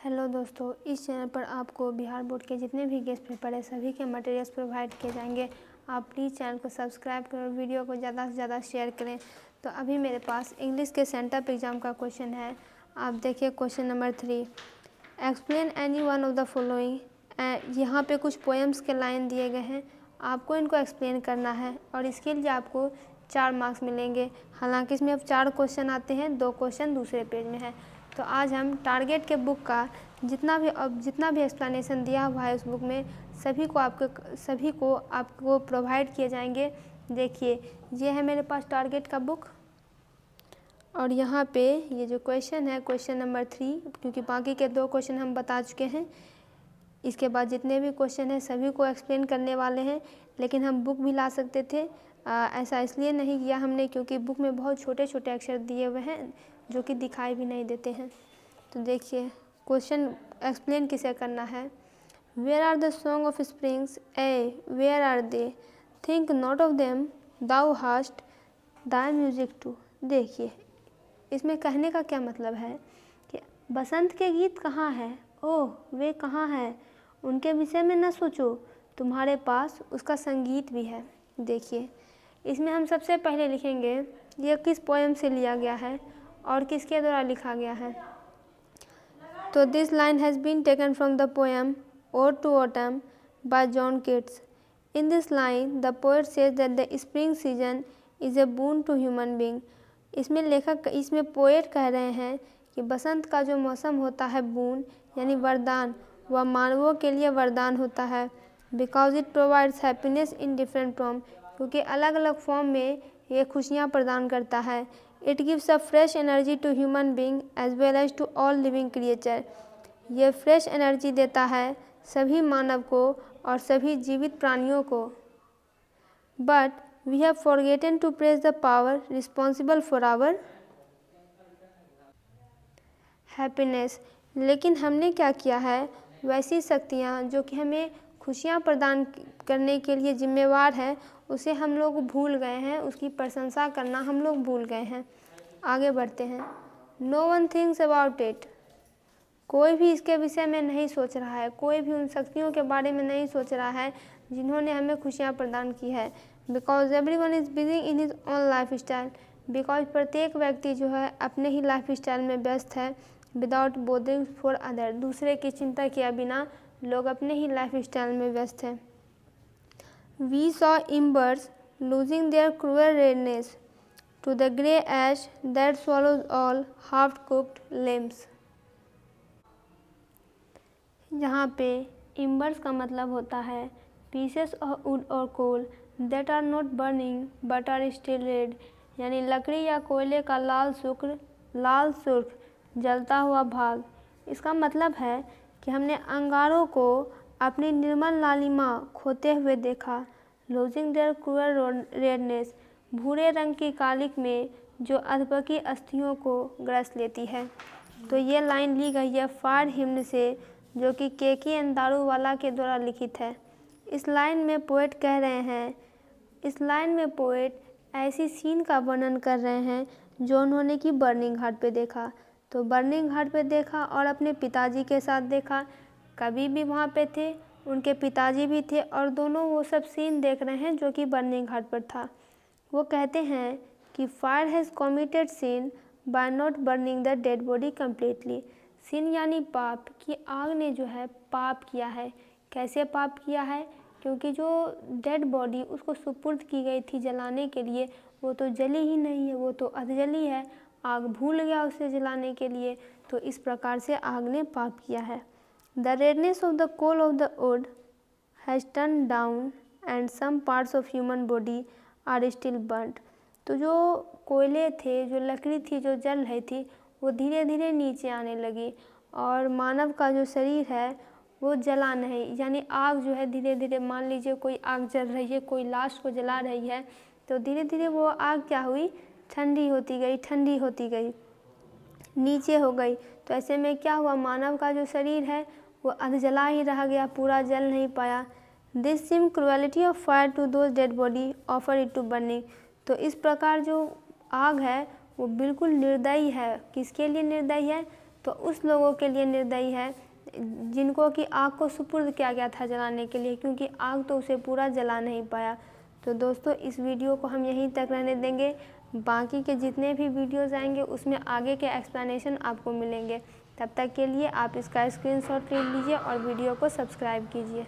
Hello दोस्तों, इस channel पर आपको बिहार बोर्ड के जितने भी गेस्ट पेपर है सभी के मटेरियल्स प्रोवाइड किए जाएंगे। आप प्लीज़ चैनल को सब्सक्राइब करें और वीडियो को ज़्यादा से ज़्यादा शेयर करें। तो अभी मेरे पास इंग्लिश के सेंटअप एग्ज़ाम का क्वेश्चन है। आप देखिए question number 3, explain any one of the following. यहाँ पे कुछ पोएम्स के लाइन दिए गए हैं, आपको इनको एक्सप्लेन करना है और इसके लिए आपको 4 मार्क्स मिलेंगे। हालांकि इसमें अब 4 क्वेश्चन आते हैं, 2 क्वेश्चन दूसरे पेज में है। तो आज हम टारगेट के बुक का जितना भी एक्सप्लेनेशन दिया हुआ है उस बुक में सभी को आपको प्रोवाइड किए जाएंगे। देखिए ये है मेरे पास टारगेट का बुक और यहाँ पे ये जो क्वेश्चन है क्वेश्चन नंबर 3, क्योंकि बाकी के 2 क्वेश्चन हम बता चुके हैं। इसके बाद जितने भी क्वेश्चन हैं सभी को एक्सप्लेन करने वाले हैं, लेकिन हम बुक भी ला सकते थे। ऐसा इसलिए नहीं किया हमने क्योंकि बुक में बहुत छोटे छोटे अक्षर दिए हुए हैं जो कि दिखाई भी नहीं देते हैं। तो देखिए क्वेश्चन एक्सप्लेन किसे करना है। Where are the song of springs, ay where are they, think not of them, thou hast thy music too. देखिए इसमें कहने का क्या मतलब है कि बसंत के गीत कहाँ हैं, ओह वे कहाँ हैं, उनके विषय में न सोचो, तुम्हारे पास उसका संगीत भी है। देखिए इसमें हम सबसे पहले लिखेंगे ये किस पोएम से लिया गया है और किसके द्वारा लिखा गया है। तो this line has been taken from the poem ode to autumn by John Keats. In this line the poet says that the spring season is a boon to human being. इसमें पोएट कह रहे हैं कि बसंत का जो मौसम होता है बून यानी वरदान, वह मानवों के लिए वरदान होता है। Because it provides happiness in different form, क्योंकि अलग अलग फॉर्म में ये खुशियाँ प्रदान करता है। It gives a fresh energy to human being as well as to all living creature. ये फ्रेश एनर्जी देता है सभी मानव को और सभी जीवित प्राणियों को। But we have forgotten to praise the power responsible for our happiness. लेकिन हमने क्या किया है, वैसी शक्तियाँ जो कि हमें खुशियाँ प्रदान करने के लिए जिम्मेवार है उसे हम लोग भूल गए हैं, उसकी प्रशंसा करना हम लोग भूल गए हैं। आगे बढ़ते हैं। No one thinks about it. कोई भी इसके विषय में नहीं सोच रहा है, कोई भी उन शक्तियों के बारे में नहीं सोच रहा है जिन्होंने हमें खुशियाँ प्रदान की है। Because every one is busy in his own life style. Because प्रत्येक व्यक्ति जो है अपने ही लाइफ स्टाइल में व्यस्त है। विदाउट बोदरिंग फॉर अदर, दूसरे की चिंता किए बिना लोग अपने ही लाइफ स्टाइल में व्यस्त हैं। We saw embers losing their cruel redness to the grey ash that swallows all half cooked limbs. यहाँ पे इम्बर्स का मतलब होता है पीसेस ऑफ वुड और coal that are not burning but are still red, यानी लकड़ी या कोयले का लाल सुर्ख जलता हुआ भाग। इसका मतलब है कि हमने अंगारों को अपनी निर्मल लालिमा खोते हुए देखा। लूजिंग देयर क्रूअल रेडनेस, भूरे रंग की कालिक में जो अधपकी अस्थियों को ग्रस लेती है। तो ये लाइन ली गई है फायर हिम्न से, जो कि केके एन दारूवाला के द्वारा लिखित है। इस लाइन में पोएट ऐसी सीन का वर्णन कर रहे हैं जो उन्होंने कि बर्निंग घाट पे देखा। तो बर्निंग घाट पे देखा और अपने पिताजी के साथ देखा। कभी भी वहाँ पे थे, उनके पिताजी भी थे और दोनों वो सब सीन देख रहे हैं जो कि बर्निंग घाट पर था। वो कहते हैं कि fire has committed sin by not burning the dead body completely. Sin यानी पाप, कि आग ने जो है पाप किया है। कैसे पाप किया है, क्योंकि जो डेड बॉडी उसको सुपुर्द की गई थी जलाने के लिए वो तो जली ही नहीं है, वो तो अधजली है। आग भूल गया उसे जलाने के लिए, तो इस प्रकार से आग ने पाप किया है। The redness of the coal of the wood has turn down and some parts of human body are still burned. तो जो कोयले थे, जो लकड़ी थी जो जल रही थी, वो धीरे धीरे नीचे आने लगी और मानव का जो शरीर है वो जला नहीं, यानी आग जो है धीरे धीरे, मान लीजिए कोई आग जल रही है, कोई लाश को जला रही है, तो धीरे धीरे वो आग क्या हुई, ठंडी होती गई, नीचे हो गई। तो ऐसे में क्या हुआ, मानव का जो शरीर है वो अधजला ही रह गया, पूरा जल नहीं पाया। This seem cruelty of fire to those dead body offer it to burning. तो इस प्रकार जो आग है वो बिल्कुल निर्दयी है। किसके लिए निर्दयी है, तो उस लोगों के लिए निर्दयी है जिनको कि आग को सुपुर्द किया गया था जलाने के लिए, क्योंकि आग तो उसे पूरा जला नहीं पाया। तो दोस्तों इस वीडियो को हम यहीं तक रहने देंगे। बाकी के जितने भी वीडियोज़ आएंगे उसमें आगे के एक्सप्लेनेशन आपको मिलेंगे। तब तक के लिए आप इसका स्क्रीनशॉट ले लीजिए और वीडियो को सब्सक्राइब कीजिए।